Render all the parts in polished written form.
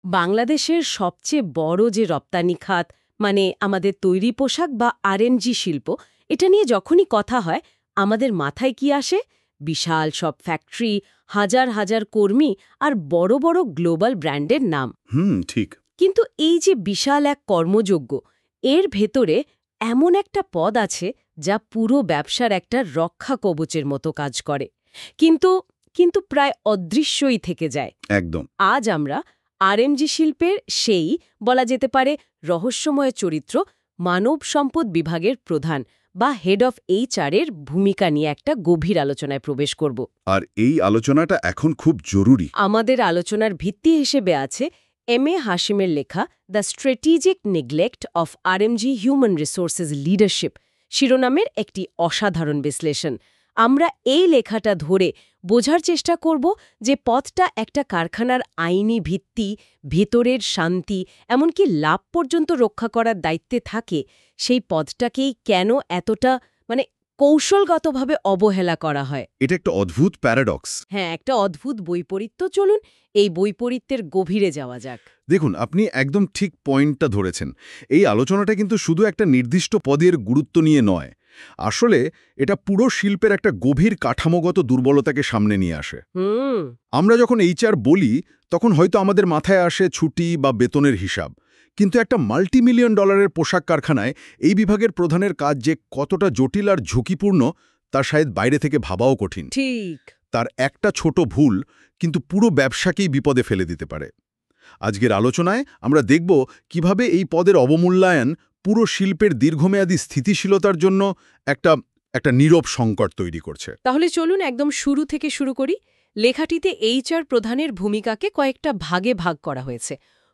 বাংলাদেশের সবচেয়ে বড় যে রপ্তানি খাত মানে আমাদের তৈরি পোশাক বা আরএনজি শিল্প, এটা নিয়ে যখনই কথা হয় আমাদের মাথায় কি আসে? বিশাল সব ফ্যাক্টরি, হাজার হাজার কর্মী আর বড় বড় গ্লোবাল ব্র্যান্ডের নাম। ঠিক। কিন্তু এই যে বিশাল এক কর্মযজ্ঞ, এর ভেতরে এমন একটা পদ আছে যা পুরো ব্যবসার একটা রক্ষা কবচের মতো কাজ করে, কিন্তু কিন্তু প্রায় অদৃশ্যই থেকে যায়। একদম। আজ আমরা আরএমজি শিল্পের সেই বলা যেতে পারে রহস্যময় চরিত্র, মানব সম্পদ বিভাগের প্রধান বা হেড অফ এইচআর এর ভূমিকা নিয়ে একটা গভীর আলোচনায় প্রবেশ করব। আর এই আলোচনাটা এখন খুব জরুরি। আমাদের আলোচনার ভিত্তি হিসেবে আছে এম.এ. হাশিমের লেখা the strategic neglect of RMG human resources leadership শিরোনামের একটি অসাধারণ বিশ্লেষণ। আমরা এই লেখাটা ধরে বোঝার চেষ্টা করব যে পথটা একটা কারখানার আইনি ভিত্তি, ভেতরের শান্তি, এমনকি লাভ পর্যন্ত রক্ষা করার দায়িত্বে থাকে, সেই পথটাকেই কেন এতটা কৌশলগতভাবে অবহেলা করা হয়। এটা একটা অদ্ভুত প্যারাডক্স। হ্যাঁ, একটা অদ্ভুত বৈপরীত্য। চলুন এই বৈপরীত্যের গভীরে যাওয়া যাক। দেখুন, আপনি একদম ঠিক পয়েন্টটা ধরেছেন। এই আলোচনাটা কিন্তু শুধু একটা নির্দিষ্ট পদের গুরুত্ব নিয়ে নয়, আসলে এটা পুরো শিল্পের একটা গভীর কাঠামোগত দুর্বলতাকে সামনে নিয়ে আসে। আমরা যখন এইচআর বলি তখন হয়তো আমাদের মাথায় আসে ছুটি বা বেতনের হিসাব, কিন্তু একটা মাল্টিমিলিয়ন ডলারের পোশাক কারখানায় এই বিভাগের প্রধানের কাজ যে কতটা জটিল আর ঝুঁকিপূর্ণ তা শায়দ বাইরে থেকে ভাবাও কঠিন। ঠিক। তার একটা ছোট ভুল কিন্তু পুরো ব্যবসাকেই বিপদে ফেলে দিতে পারে। আজকের আলোচনায় আমরা দেখব কিভাবে এই পদের অবমূল্যায়ন পুরো শিল্পের দীর্ঘমেয়াদী স্থিতিশীলতার জন্য একটা নীরব সংকট তৈরি করছে। তাহলে চলুন একদম শুরু থেকে শুরু করি। লেখাটিতে এইচআর প্রধানের ভূমিকাকে কয়েকটা ভাগে ভাগ করা হয়েছে।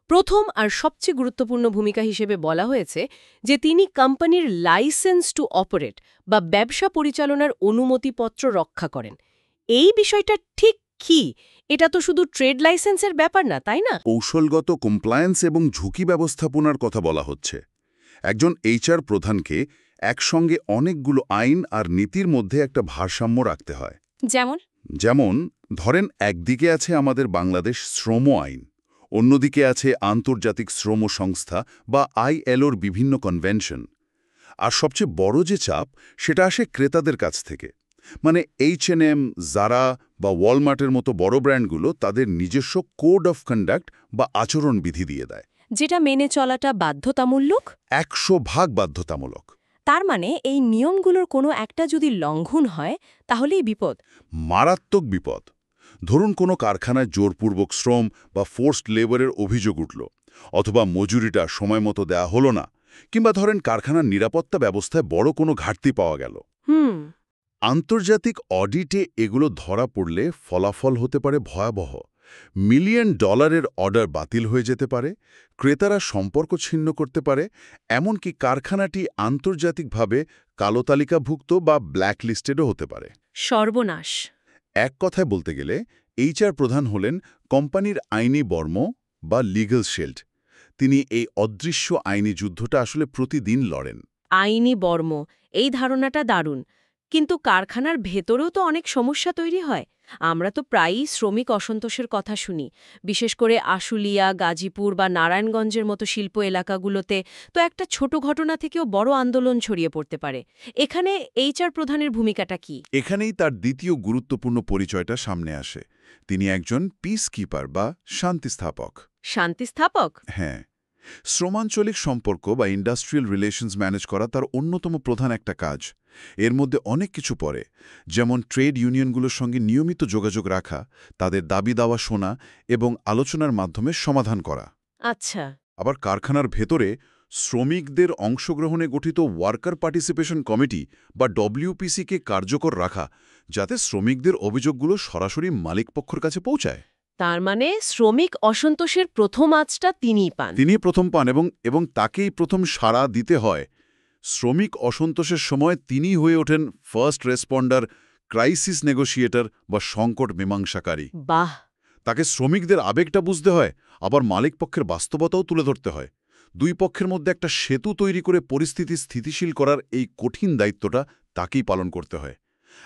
প্রথম আর সবচেয়ে গুরুত্বপূর্ণ ভূমিকা হিসেবে বলা হয়েছে যে তিনি কোম্পানির লাইসেন্স টু অপারেট বা ব্যবসা পরিচালনার অনুমতিপত্র রক্ষা করেন। এই বিষয়টা ঠিক কি? এটা তো শুধু ট্রেড লাইসেন্সের ব্যাপার না, তাই না? কৌশলগত কমপ্লায়েন্স এবং ঝুঁকি ব্যবস্থাপনার কথা বলা হচ্ছে। একজন এইচআর প্রধানকে একসঙ্গে অনেকগুলো আইন আর নীতির মধ্যে একটা ভারসাম্য রাখতে হয়। যেমন ধরেন, একদিকে আছে আমাদের বাংলাদেশ শ্রম আইন, অন্যদিকে আছে আন্তর্জাতিক শ্রম সংস্থা বা আইএলওর বিভিন্ন কনভেনশন। আর সবচেয়ে বড় যে চাপ, সেটা আসে ক্রেতাদের কাছ থেকে। মানে H&M, জারা বা ওয়ালমার্টের মতো বড় ব্র্যান্ডগুলো তাদের নিজস্ব কোড অফ কন্ডাক্ট বা আচরণবিধি দিয়ে দেয়, যেটা মেনে চলাটা বাধ্যতামূলক। 100% বাধ্যতামূলক। তার মানে এই নিয়মগুলোর কোনো একটা যদি লঙ্ঘন হয় তাহলেই বিপদ। মারাত্মক বিপদ। ধরুন কোনো কারখানায় জোরপূর্বক শ্রম বা ফোর্সড লেবারের অভিযোগ উঠল, অথবা মজুরিটা সময়মতো দেয়া হলো না, কিংবা ধরেন কারখানার নিরাপত্তা ব্যবস্থায় বড় কোনো ঘাটতি পাওয়া গেল। আন্তর্জাতিক অডিটে এগুলো ধরা পড়লে ফলাফল হতে পারে ভয়াবহ। মিলিয়ন ডলারের অর্ডার বাতিল হয়ে যেতে পারে, ক্রেতারা সম্পর্ক ছিন্ন করতে পারে, এমনকি কারখানাটি আন্তর্জাতিকভাবে কালো তালিকাভুক্ত বা ব্ল্যাকলিস্টেডও হতে পারে। সর্বনাশ। এক কথায় বলতে গেলে এইচআর প্রধান হলেন কোম্পানির আইনি বর্ম বা লিগ্যাল শিল্ড। তিনি এই অদৃশ্য আইনি যুদ্ধটা আসলে প্রতিদিন লড়েন। আইনি বর্ম, এই ধারণাটা দারুণ। কিন্তু কারখানার ভেতরেও তো অনেক সমস্যা তৈরি হয়। আমরা তো প্রায়ই শ্রমিক অসন্তোষের কথা শুনি, বিশেষ করে আশুলিয়া, গাজীপুর বা নারায়ণগঞ্জের মতো শিল্প এলাকাগুলোতে তো একটা ছোট ঘটনা থেকেও বড় আন্দোলন ছড়িয়ে পড়তে পারে। এখানে এইচআর প্রধানের ভূমিকাটা কি? এখানেই তার দ্বিতীয় গুরুত্বপূর্ণ পরিচয়টা সামনে আসে। তিনি একজন পিসকিপার বা শান্তিস্থাপক। শান্তিস্থাপক? হ্যাঁ, শ্রমাঞ্চলিক সম্পর্ক বা ইন্ডাস্ট্রিয়াল রিলেশনস ম্যানেজ করা তার অন্যতম প্রধান একটা কাজ। এর মধ্যে অনেক কিছু পড়ে, যেমন ট্রেড ইউনিয়নগুলোর সঙ্গে নিয়মিত যোগাযোগ রাখা, তাদের দাবি দাওয়া শোনা এবং আলোচনার মাধ্যমে সমাধান করা। আচ্ছা। আবার কারখানার ভেতরে শ্রমিকদের অংশগ্রহণে গঠিত ওয়ার্কার পার্টিসিপেশন কমিটি বা ডব্লিউপিসিকে কার্যকর রাখা, যাতে শ্রমিকদের অভিযোগগুলো সরাসরি মালিকপক্ষের কাছে পৌঁছায়। তার মানে শ্রমিক অসন্তোষের প্রথম আঁচটা তিনিই পান। তিনি প্রথম পান এবং তাকেই প্রথম সাড়া দিতে হয়। শ্রমিক অসন্তোষের সময় তিনি হয়ে ওঠেন ফার্স্ট রেসপন্ডার, ক্রাইসিস নেগোশিয়েটর বা সংকট মীমাংসাকারী। বাহ! তাকে শ্রমিকদের আবেগটা বুঝতে হয়, আবার মালিকপক্ষের বাস্তবতাও তুলে ধরতে হয়। দুই পক্ষের মধ্যে একটা সেতু তৈরি করে পরিস্থিতি স্থিতিশীল করার এই কঠিন দায়িত্বটা তাকেই পালন করতে হয়।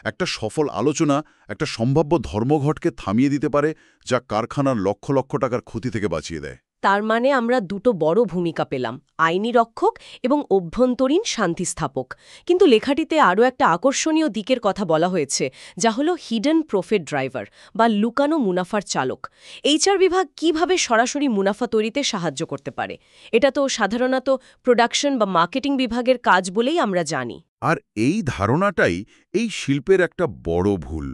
একটা সফল আলোচনা একটা সম্ভাব্য ধর্মঘটকে থামিয়ে দিতে পারে, যা কারখানার লক্ষ লক্ষ টাকার ক্ষতি থেকে বাঁচিয়ে দেয়। তার মানে আমরা দুটো বড় ভূমিকা পেলাম, আইনি রক্ষক এবং অভ্যন্তরীণ শান্তি স্থাপক। কিন্তু লেখাটিতে আরও একটা আকর্ষণীয় দিকের কথা বলা হয়েছে, যা হলো হিডেন প্রফিট ড্রাইভার বা লুকানো মুনাফার চালক। এইচআর বিভাগ কিভাবে সরাসরি মুনাফা তৈরিতে সাহায্য করতে পারে? এটা তো সাধারণত প্রোডাকশন বা মার্কেটিং বিভাগের কাজ বলেই আমরা জানি। আর এই ধারণাটাই এই শিল্পের একটা বড় ভুল।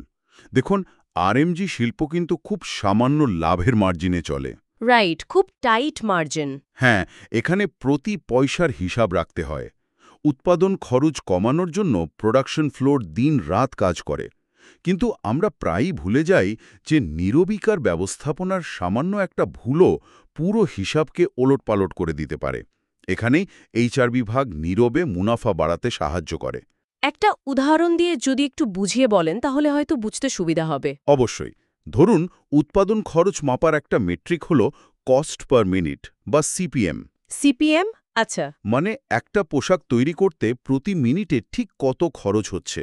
দেখুন, আরএমজি শিল্প কিন্তু খুব সামান্য লাভের মার্জিনে চলে। রাইট, খুব টাইট মার্জিন। হ্যাঁ, এখানে প্রতি পয়সার হিসাব রাখতে হয়। উৎপাদন খরচ কমানোর জন্য প্রোডাকশন ফ্লোর দিন-রাত কাজ করে। কিন্তু আমরা প্রায়ই ভুলে যাই যে নিরবিকার ব্যবস্থাপনার সামান্য একটা ভুলও পুরো হিসাবকে ওলটপালট করে দিতে পারে। এখানেই এইচআর বিভাগ নীরবে মুনাফা বাড়াতে সাহায্য করে। একটা উদাহরণ দিয়ে যদি একটু বুঝিয়ে বলেন তাহলে হয়তো বুঝতে সুবিধা হবে। অবশ্যই। ধরুন, উৎপাদন খরচ মাপার একটা মেট্রিক হল কস্ট পার মিনিট বা সিপিএম। সিপিএম? আচ্ছা। মানে একটা পোশাক তৈরি করতে প্রতি মিনিটে ঠিক কত খরচ হচ্ছে।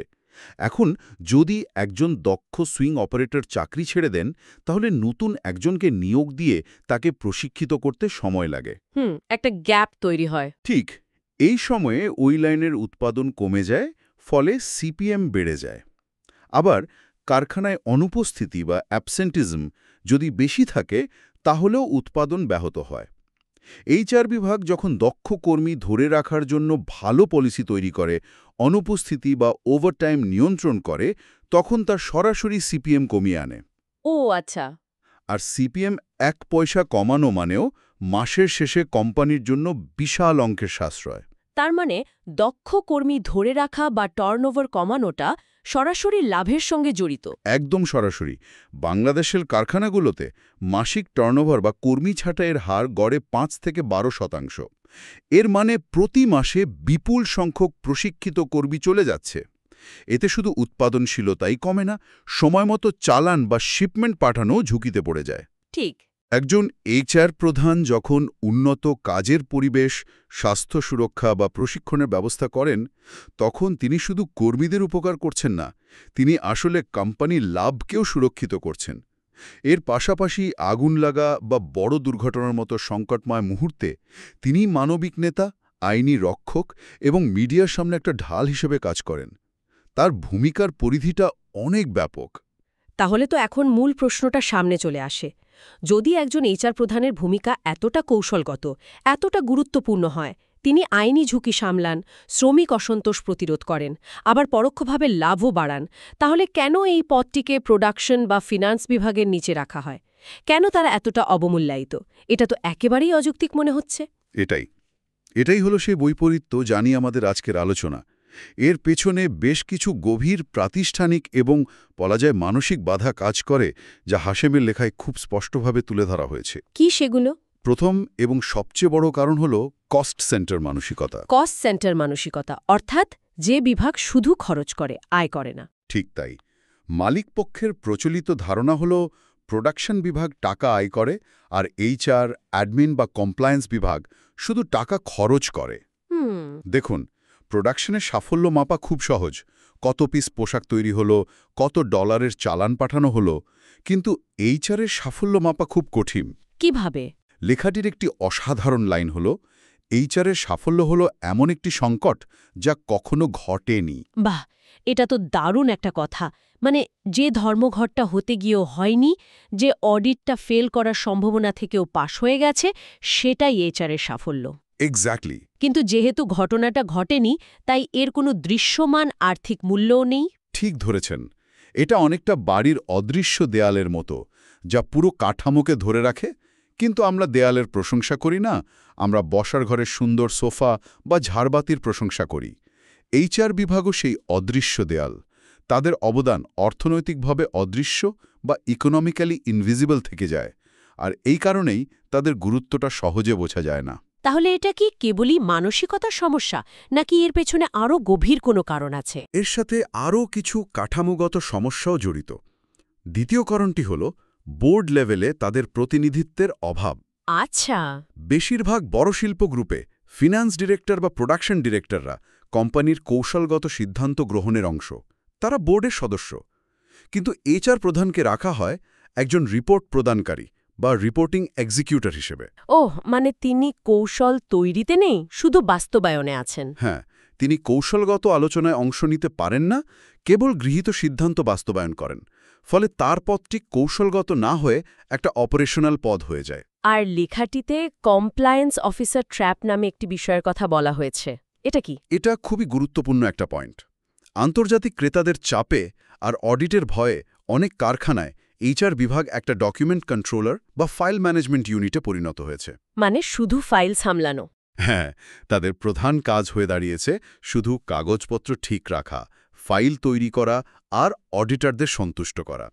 এখন যদি একজন দক্ষ সুইং অপারেটর চাকরি ছেড়ে দেন, তাহলে নতুন একজনকে নিয়োগ দিয়ে তাকে প্রশিক্ষিত করতে সময় লাগে। একটা গ্যাপ তৈরি হয়। ঠিক এই সময়ে ওই লাইনের উৎপাদন কমে যায়, ফলে সিপিএম বেড়ে যায়। আবার কারখানায় অনুপস্থিতি বা অ্যাবসেন্টিজম যদি বেশি থাকে, তাহলেও উৎপাদন ব্যাহত হয়। এইচআর বিভাগ যখন দক্ষ কর্মী ধরে রাখার জন্য ভালো পলিসি তৈরি করে, অনুপস্থিতি বা ওভারটাইম নিয়ন্ত্রণ করে, তখন তার সরাসরি সিপিএম কমিয়ে আনে। ও আচ্ছা। আর সিপিএম 1 পয়সা কমানো মানেও মাসের শেষে কোম্পানির জন্য বিশাল অঙ্কের সাশ্রয়। তার মানে দক্ষ কর্মী ধরে রাখা বা টার্নওভার কমানোটা সরাসরি লাভের সঙ্গে জড়িত। একদম সরাসরি। বাংলাদেশের কারখানাগুলোতে মাসিক টার্নওভার বা কর্মী ছাঁটাইয়ের হার গড়ে 5 থেকে 12%। এর মানে প্রতি মাসে বিপুল সংখ্যক প্রশিক্ষিত কর্মী চলে যাচ্ছে। এতে শুধু উৎপাদনশীলতাই কমে না, সময়মতো চালান বা শিপমেন্ট পাঠানো ঝুঁকিতে পড়ে যায়। ঠিক। একজন এইচআর প্রধান যখন উন্নত কাজের পরিবেশ, স্বাস্থ্য সুরক্ষা বা প্রশিক্ষণের ব্যবস্থা করেন, তখন তিনি শুধু কর্মীদের উপকার করছেন না, তিনি আসলে কোম্পানির লাভকেও সুরক্ষিত করছেন। এর পাশাপাশি আগুন লাগা বা বড় দুর্ঘটনার মতো সংকটময় মুহূর্তে তিনি মানবিক নেতা, আইনি রক্ষক এবং মিডিয়ার সামনে একটা ঢাল হিসেবে কাজ করেন। তার ভূমিকার পরিধিটা অনেক ব্যাপক। তাহলে তো এখন মূল প্রশ্নটা সামনে চলে আসে। যদি একজন এইচআর প্রধানের ভূমিকা এতটা কৌশলগত, এতটা গুরুত্বপূর্ণ হয়, তিনি আইনি ঝুঁকি সামলান, শ্রমিক অসন্তোষ প্রতিরোধ করেন, আবার পরোক্ষভাবে লাভও বাড়ান, তাহলে কেন এই পদটিকে প্রোডাকশন বা ফিনান্স বিভাগের নিচে রাখা হয়? কেন তারা এতটা অবমূল্যায়িত? এটা তো একেবারেই অযৌক্তিক মনে হচ্ছে। এটাই হলো সেই বৈপরীত্য জানি আমাদের আজকের আলোচনা। এর পেছনে বেশ কিছু গভীর প্রাতিষ্ঠানিক এবং বলা যায় মানসিক বাধা কাজ করে, যা হাশেমের লেখায় খুব স্পষ্টভাবে তুলে ধরা হয়েছে। কি সেগুলো? প্রথম এবং সবচেয়ে বড় কারণ হল কস্ট সেন্টার মানসিকতা। কস্ট সেন্টার মানসিকতা, অর্থাৎ যে বিভাগ শুধু খরচ করে, আয় করে না। ঠিক তাই। মালিকপক্ষের প্রচলিত ধারণা হল প্রোডাকশন বিভাগ টাকা আয় করে, আর এইচআর, অ্যাডমিন বা কমপ্লায়েন্স বিভাগ শুধু টাকা খরচ করে। দেখুন, প্রোডাকশনের সাফল্য মাপা খুব সহজ। কত পিস পোশাক তৈরি হলো, কত ডলারের চালান পাঠানো হলো। কিন্তু এইচআরের সাফল্য মাপা খুব কঠিন। কিভাবে? লেখাটির একটি অসাধারণ লাইন হল, এইচআরের সাফল্য হলো এমন একটি সংকট যা কখনো ঘটেনি। বাহ, এটা তো দারুণ একটা কথা। মানে যে ধর্মঘটটা হতে গিয়েও হয়নি, যে অডিটটা ফেল করার সম্ভাবনা থেকেও পাশ হয়ে গেছে, সেটাই এইচআরের সাফল্য। এক্স্যাক্টলি। কিন্তু যেহেতু ঘটনাটা ঘটেনি, তাই এর কোনো দৃশ্যমান আর্থিক মূল্যও নেই। ঠিক ধরেছেন। এটা অনেকটা বাড়ির অদৃশ্য দেয়ালের মতো, যা পুরো কাঠামোকে ধরে রাখে। কিন্তু আমরা দেয়ালের প্রশংসা করি না, আমরা বসার ঘরের সুন্দর সোফা বা ঝাড়বাতির প্রশংসা করি। এইচআর বিভাগও সেই অদৃশ্য দেয়াল। তাদের অবদান অর্থনৈতিকভাবে অদৃশ্য বা ইকোনমিক্যালি ইনভিজিবল থেকে যায়, আর এই কারণেই তাদের গুরুত্বটা সহজে বোঝা যায় না। তাহলে এটা কি কেবলই মানসিকতার সমস্যা, নাকি এর পেছনে আরও গভীর কোনো কারণ আছে? এর সাথে আরও কিছু কাঠামোগত সমস্যাও জড়িত। দ্বিতীয় কারণটি হল বোর্ড লেভেলে তাদের প্রতিনিধিত্বের অভাব। আচ্ছা। বেশিরভাগ বড় শিল্প গ্রুপে ফিন্যান্স ডিরেক্টর বা প্রোডাকশন ডিরেক্টররা কোম্পানির কৌশলগত সিদ্ধান্ত গ্রহণের অংশ। তারা বোর্ডের সদস্য। কিন্তু এইচআর প্রধানকে রাখা হয় একজন রিপোর্ট প্রদানকারী বা রিপোর্টিং এক্সিকিউটর হিসেবে। ওহ, মানে তিনি কৌশল তৈরিতে নেই, শুধু বাস্তবায়নে আছেন। হ্যাঁ, তিনি কৌশলগত আলোচনায় অংশ নিতে পারেন না, কেবল গৃহীত সিদ্ধান্ত বাস্তবায়ন করেন। ফলে তার পদটি কৌশলগত না হয়ে একটা অপারেশনাল পদ হয়ে যায়। আর লেখাটিতে কমপ্লায়েন্স অফিসার ট্র্যাপ নামে একটি বিষয়ের কথা বলা হয়েছে। এটা কি? এটা খুবই গুরুত্বপূর্ণ একটা পয়েন্ট। আন্তর্জাতিক ক্রেতাদের চাপে আর অডিটের ভয়ে অনেক কারখানায় এইচআর বিভাগ একটা ডকুমেন্ট কন্ট্রোলার বা ফাইল ম্যানেজমেন্ট ইউনিটে পরিণত হয়েছে। মানে শুধু ফাইল সামলানো? হ্যাঁ, তাদের প্রধান কাজ হয়ে দাঁড়িয়েছে শুধু কাগজপত্র ঠিক রাখা, ফাইল তৈরি করা আর অডিটরদের সন্তুষ্ট করা।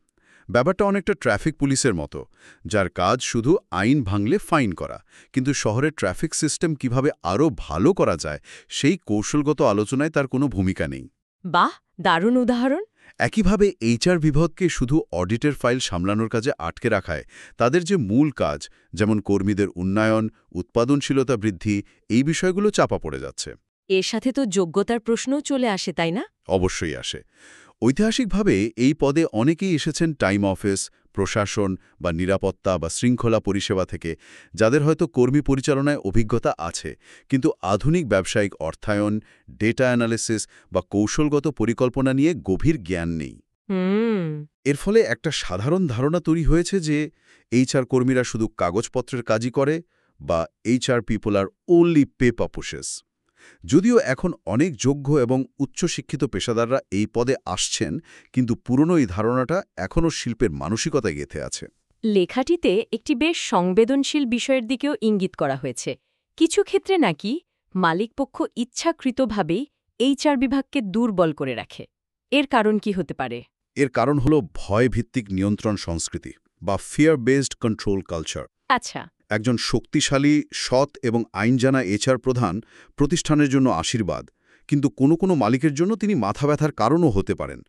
ব্যাপারটা অনেকটা ট্রাফিক পুলিশের মতো, যার কাজ শুধু আইন ভাঙলে ফাইন করা, কিন্তু শহরের ট্রাফিক সিস্টেম কিভাবে আরও ভালো করা যায় সেই কৌশলগত আলোচনায় তার কোনো ভূমিকা নেই। বাহ, দারুণ উদাহরণ। একইভাবে এইচআর বিভাগকে শুধু অডিটের ফাইল সামলানোর কাজে আটকে রাখায় তাদের যে মূল কাজ, যেমন কর্মীদের উন্নয়ন, উৎপাদনশীলতা বৃদ্ধি, এই বিষয়গুলো চাপা পড়ে যাচ্ছে। এর সাথে তো যোগ্যতার প্রশ্নও চলে আসে, তাই না? অবশ্যই আসে। ঐতিহাসিকভাবে এই পদে অনেকেই এসেছেন টাইম অফিস, প্রশাসন বা নিরাপত্তা বা শৃঙ্খলা পরিষেবা থেকে, যাদের হয়তো কর্মী পরিচালনায় অভিজ্ঞতা আছে, কিন্তু আধুনিক ব্যবসায়িক অর্থায়ন, ডেটা অ্যানালিসিস বা কৌশলগত পরিকল্পনা নিয়ে গভীর জ্ঞান নেই। এর ফলে একটা সাধারণ ধারণা তৈরি হয়েছে যে এইচআর কর্মীরা শুধু কাগজপত্রের কাজই করে, বা HR people are only paper pushes. যদিও এখন অনেক যোগ্য এবং উচ্চশিক্ষিত পেশাদাররা এই পদে আসছেন, কিন্তু পুরনো এই ধারণাটা এখনও শিল্পের মানসিকতায় গেঁথে আছে। লেখাটিতে একটি বেশ সংবেদনশীল বিষয়ের দিকেও ইঙ্গিত করা হয়েছে। কিছু ক্ষেত্রে নাকি মালিকপক্ষ ইচ্ছাকৃতভাবেই এইচআর বিভাগকে দুর্বল করে রাখে। এর কারণ কি হতে পারে? এর কারণ হল ভয়ভিত্তিক নিয়ন্ত্রণ সংস্কৃতি বা ফিয়ার বেসড কন্ট্রোল কালচার। আচ্ছা। একজন শক্তিশালী, সৎ এবং আইন জানা এইচআর প্রধান প্রতিষ্ঠানের জন্য আশীর্বাদ, কিন্তু কোনো কোনো মালিকের জন্য তিনি মাথা ব্যথার কারণও হতে পারেন।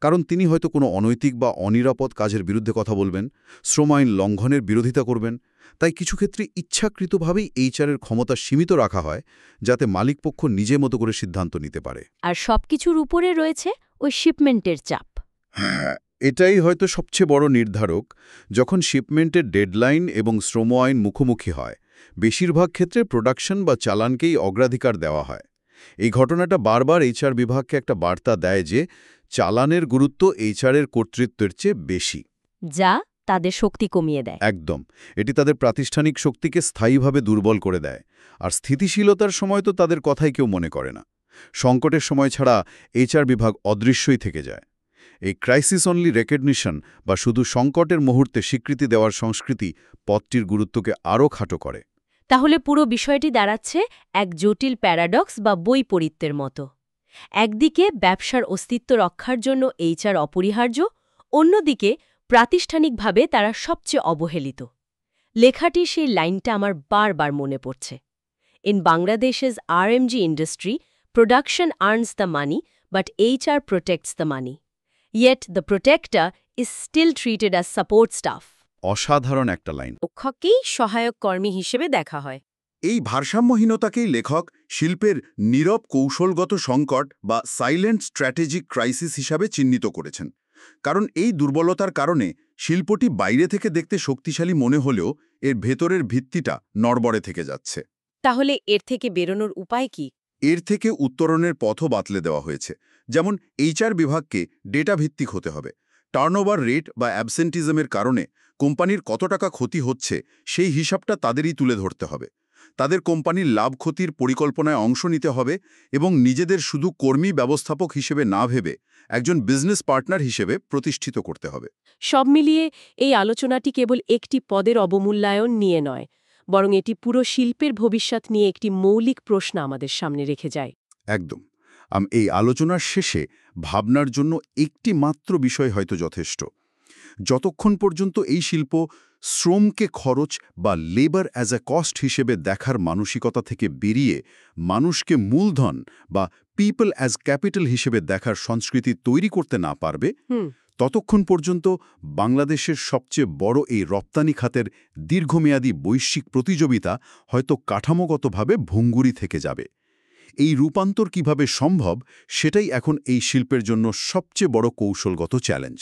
কারণ তিনি হয়তো কোনো অনৈতিক বা অনিরাপদ কাজের বিরুদ্ধে কথা বলবেন, শ্রম আইন লঙ্ঘনের বিরোধিতা করবেন। তাই কিছু ক্ষেত্রে ইচ্ছাকৃতভাবেই এইচআরের ক্ষমতা সীমিত রাখা হয়, যাতে মালিকপক্ষ নিজে মতো করে সিদ্ধান্ত নিতে পারে। আর সবকিছুর উপরে রয়েছে ওই শিপমেন্টের চাপ। হ্যাঁ, এটাই হয়তো সবচেয়ে বড় নির্ধারক। যখন শিপমেন্টের ডেডলাইন এবং শ্রম আইন মুখোমুখি হয়, বেশিরভাগ ক্ষেত্রে প্রোডাকশন বা চালানকেই অগ্রাধিকার দেওয়া হয়। এই ঘটনাটা বারবার এইচআর বিভাগকে একটা বার্তা দেয় যে চালানের গুরুত্ব এইচআরের কর্তৃত্বের চেয়ে বেশি, যা তাদের শক্তি কমিয়ে দেয়। একদম। এটি তাদের প্রাতিষ্ঠানিক শক্তিকে স্থায়ীভাবে দুর্বল করে দেয়। আর স্থিতিশীলতার সময় তো তাদের কথাই কেউ মনে করে না। সংকটের সময় ছাড়া এইচআর বিভাগ অদৃশ্যই থেকে যায়। এই ক্রাইসিস অনলি রেকগনিশন বা শুধু সংকটের মুহূর্তে স্বীকৃতি দেওয়ার সংস্কৃতি পদটির গুরুত্বকে আরও খাটো করে। তাহলে পুরো বিষয়টি দাঁড়াচ্ছে এক জটিল প্যারাডক্স বা বৈপরীত্যের মতো। একদিকে ব্যবসার অস্তিত্ব রক্ষার জন্য এইচআর অপরিহার্য, অন্যদিকে প্রাতিষ্ঠানিকভাবে তারা সবচেয়ে অবহেলিত। লেখাটির সেই লাইনটা আমার বারবার মনে পড়ছে। ইন বাংলাদেশের RMG industry, production earns the money, but HR protects the money. Yet the protector is still treated as support staff. অসাধারণ একটা লাইন। পক্ষকেই সহায়ক কর্মী হিসেবে দেখা হয়। এই ভারসাম্যহীনতাকেই লেখক শিল্পের নীরব কৌশলগত সংকট বা সাইলেন্ট স্ট্র্যাটেজিক ক্রাইসিস হিসাবে চিহ্নিত করেছেন। কারণ এই দুর্বলতার কারণে শিল্পটি বাইরে থেকে দেখতে শক্তিশালী মনে হলেও এর ভেতরের ভিত্তিটা নড়বড়ে থেকে যাচ্ছে। তাহলে এর থেকে বেরোনোর উপায় কি? এর থেকে উত্তরণের পথও বাতলে দেওয়া হয়েছে। যেমন এইচআর বিভাগকে ডেটা ভিত্তিক হতে হবে। টার্নওভার রেট বা অ্যাবসেন্টিজমের কারণে কোম্পানির কত টাকা ক্ষতি হচ্ছে সেই হিসাবটা তাদেরই তুলে ধরতে হবে। তাদের কোম্পানির লাভ ক্ষতির পরিকল্পনায় অংশ নিতে হবে এবং নিজেদের শুধু কর্মী ব্যবস্থাপক হিসেবে না ভেবে একজন বিজনেস পার্টনার হিসেবে প্রতিষ্ঠিত করতে হবে। সব মিলিয়ে এই আলোচনাটি কেবল একটি পদের অবমূল্যায়ন নিয়ে নয়, বরং এটি পুরো শিল্পের ভবিষ্যৎ নিয়ে একটি মৌলিক প্রশ্ন আমাদের সামনে রেখে যায়। একদম। এই আলোচনার শেষে ভাবনার জন্য একটি মাত্র বিষয় হয়তো যথেষ্ট। যতক্ষণ পর্যন্ত এই শিল্প শ্রমকে খরচ বা লেবার অ্যাজ এ কস্ট হিসেবে দেখার মানসিকতা থেকে বেরিয়ে মানুষকে মূলধন বা পিপল অ্যাজ ক্যাপিটাল হিসেবে দেখার সংস্কৃতি তৈরি করতে না পারবে, ততক্ষণ পর্যন্ত বাংলাদেশের সবচেয়ে বড় এই রপ্তানি খাতের দীর্ঘমেয়াদী বৈশ্বিক প্রতিযোগিতা হয়তো কাঠামোগতভাবে ভঙ্গুরি থেকে যাবে। এই রূপান্তর কিভাবে সম্ভব, সেটাই এখন এই শিল্পের জন্য সবচেয়ে বড় কৌশলগত চ্যালেঞ্জ।